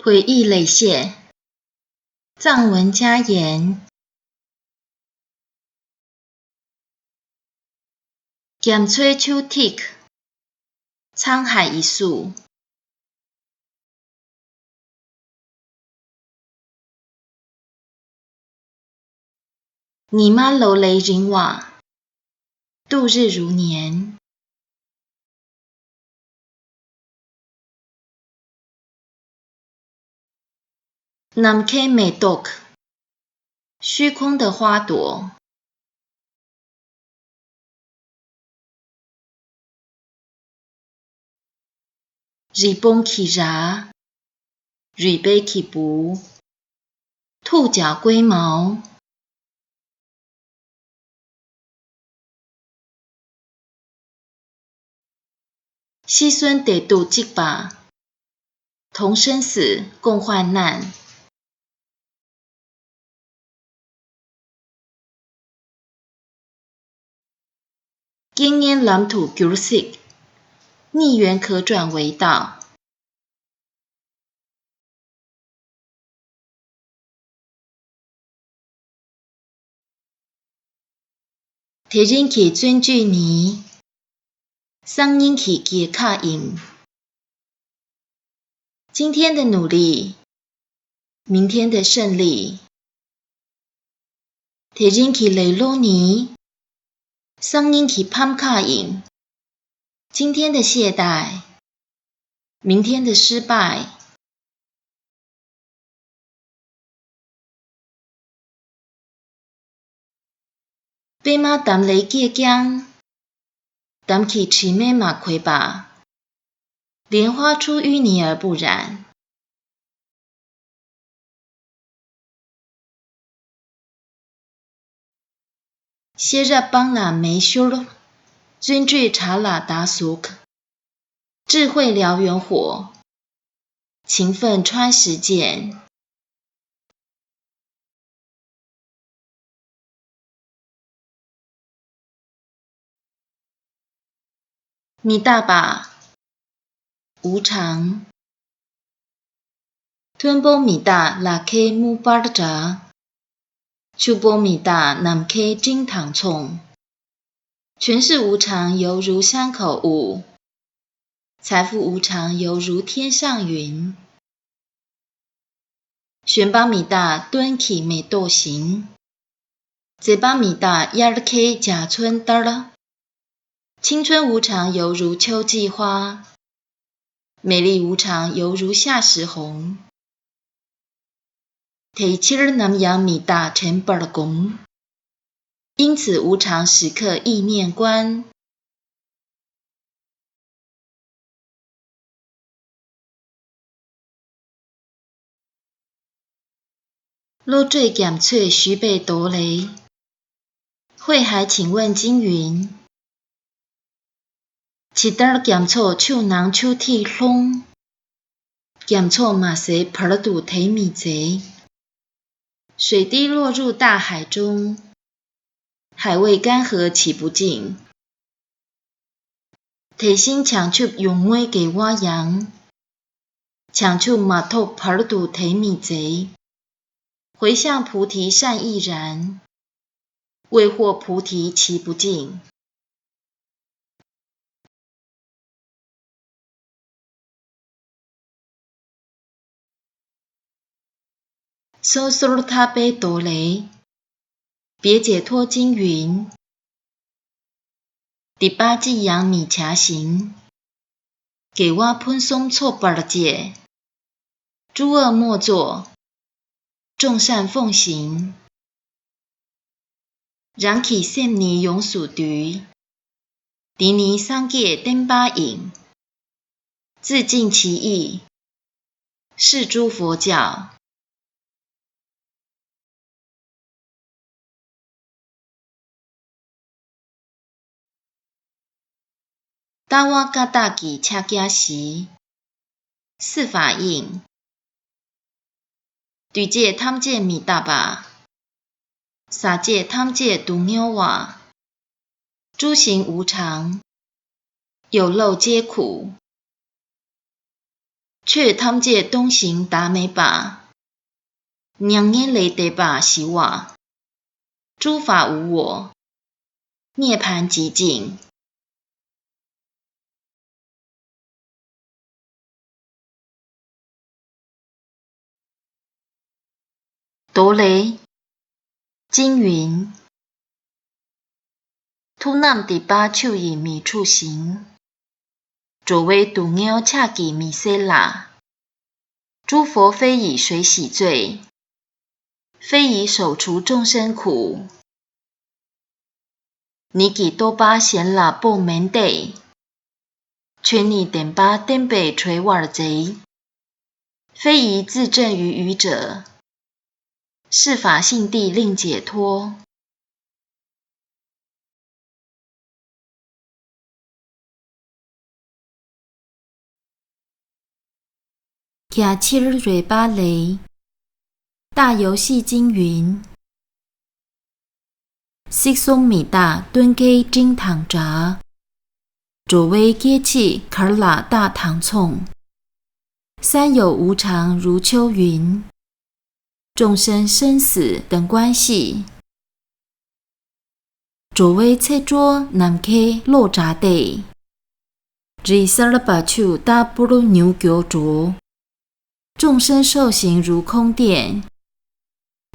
回忆累谢，藏文加言，咸吹手剔，沧海一粟。你妈楼雷人瓦，度日如年。南 K 美 dok， 虚空的花朵。日崩起ရာ，瑞贝起不，兔角龟毛。西孙得度即把，同生死，共患难。经验蓝图九色，逆缘可转为道。提人去尊具尼，桑人去结卡引。今天的努力，明天的胜利。提人去雷罗尼，桑人去潘卡引。今天的懈怠，明天的失败。贝马淡雷结江，淡起奇美马魁吧。莲花出淤泥而不染。歇日邦啦没修了，尊具查啦达苏克。智慧燎原火，勤奋穿石剑。米大把，无常。吞波米大拉 K 木巴的扎，秋波米大南 K 金糖葱。权势无常，犹如山口雾；财富无常，犹如天上云。玄巴米大敦起美豆行，贼巴米大亚尔 K 甲春得了。青春无常，犹如秋季花；美丽无常，犹如夏时红。提七儿南洋米大成本了功，因此无常时刻意念观。若最咸脆须被夺雷，慧海请问金云。七得咸错手囊手剃窿，咸错马谁拍了肚提米贼。水滴落入大海中，海未干涸岂不尽？提心抢出用尾给我扬，抢出马头拍了肚提米贼。回向菩提善亦然，为获菩提其不尽。搜搜他被夺雷，别解脱经云。第八季阳米茶行，给我喷松错把了戒。诸恶莫作，众善奉行。然起sem尼永属驴，迪尼桑界登巴引。自尽其意，是诸佛教。达瓦嘎达吉恰加西，四法印。对戒汤戒米大巴，撒戒汤戒独喵瓦。诸行无常，有漏皆苦。却贪借东行达美把，娘耶雷得把洗瓦，诸法无我，涅盘极尽。哆雷金云，突南第八手以米处行，左为独鸟恰吉米塞拉。诸佛非以水洗罪，非以手除众生苦。尼吉多巴贤拉波门得，全尼点巴点北垂瓦尔贼，非以自证于愚者。是法性地令解脱。卡切尔瑞巴雷大游戏经云，悉松米大敦给金堂闸，左为阶气卡拉大堂冲，三有无常如秋云。众生生死等关系，左为切桌南开落闸地，只萨拉巴丘大波罗牛角着，众生受行如空殿，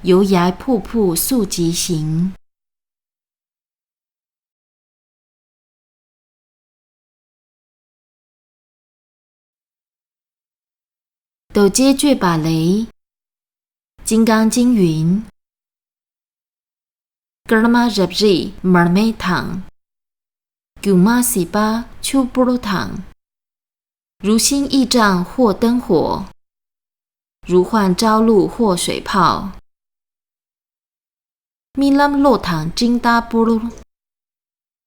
由崖瀑布速疾行。斗接绝把雷。金刚经云 ：“Karma Rabji Marme Tang, Guma Sipa Chupro Tang。”如心意障或灯火，如幻朝露或水泡。Milam Lo Tang Jinda Buru，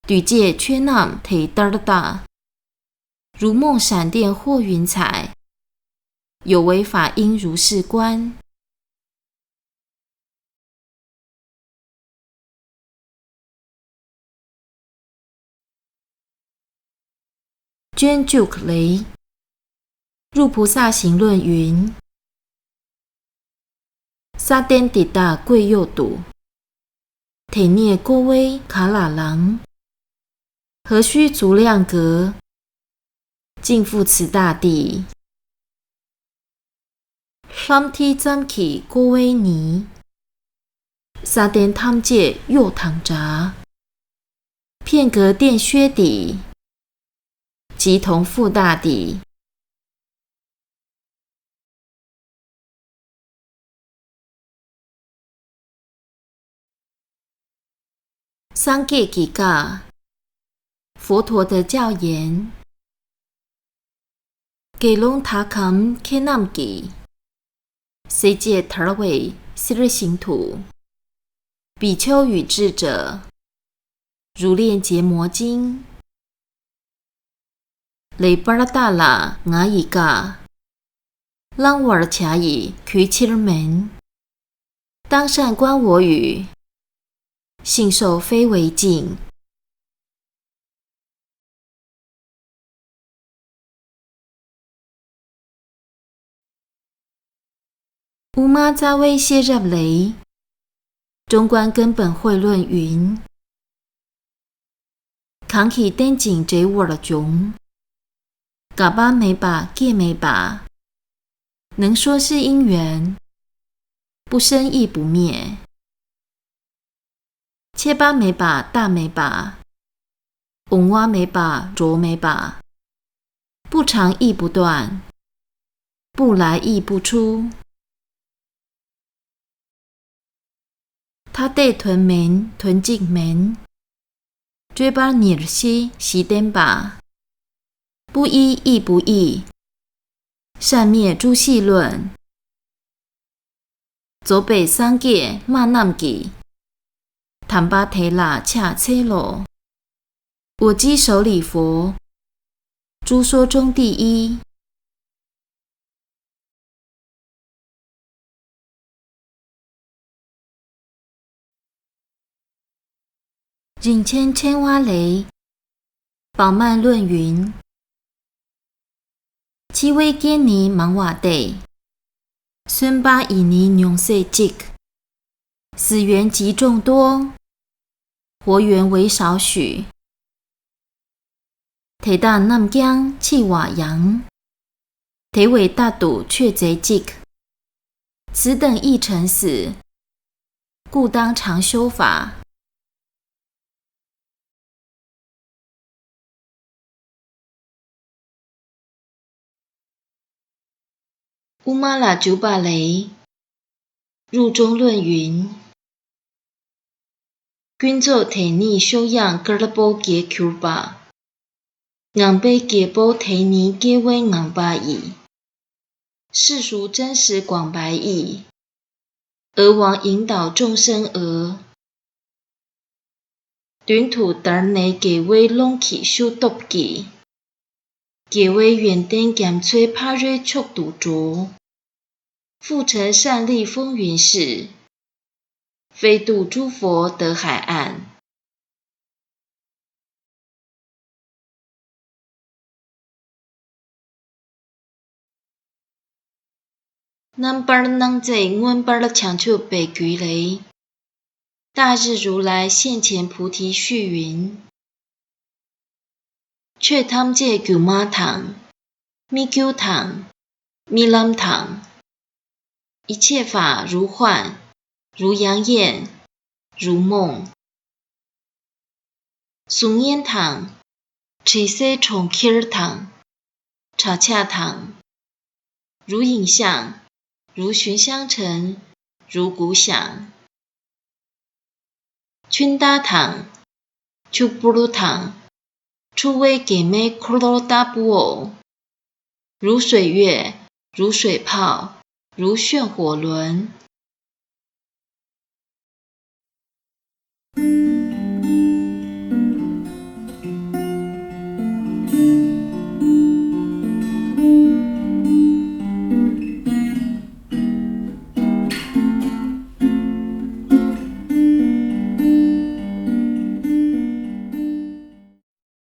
屡界缺难忒达达，如梦闪电或云彩，有为法应如是观。捐救雷入菩萨行论云：沙颠底大贵右笃，忒涅郭威卡拉郎，何须足量格，尽复此大地。三梯占起郭威尼，沙颠tham界右堂闸，片格垫靴底。即同复大地。桑戒吉嘎，佛陀的教言。给隆塔坎 kenam 吉，谁界塔维西日行土，比丘与智者，如练结魔经。雷巴拉达拉雅伊嘎，朗瓦尔卡伊奎切尔门，当善观我语，信受非为净。乌玛扎威谢热雷，中观根本会论云：扛起登井贼我了穷。嘎巴没把戒没把，能说是因缘，不生亦不灭。切巴没把大没把，嗡哇没把浊没把，不长亦不断，不来亦不出。他得屯门屯进门，追巴尼尔西西登把。不依亦不义，善灭诸系论。左北三界骂南吉，坦巴提拉恰切罗。我稽首礼佛，诸说中第一。引千千蛙雷，宝曼论云。7位今年忙活地，孙巴以年娘世积，死源极众多，活源为少许。提旦南疆气瓦阳，体尾大堵却贼积，此等亦成死，故当常修法。乌玛拉九巴雷入中论云：君作提尼修养格勒波杰 Q 巴，昂贝杰波提尼皆为昂巴矣。世俗真实广白矣，而王引导众生而短土达内给为隆起修毒己。给为远登减摧帕瑞速度浊，复成善利风云事，飞渡诸佛得海岸。南巴能在温巴的强处北距雷，大日如来现前菩提续云。却tham戒九马堂、密九堂、密lâm堂，一切法如幻，如阳焰，如梦。松烟堂、垂色重 Kir 堂、茶恰堂，如影像，如寻香尘，如鼓响。群大堂、丘布鲁堂。初为给妹克罗达布偶，如水月，如水泡，如炫火轮。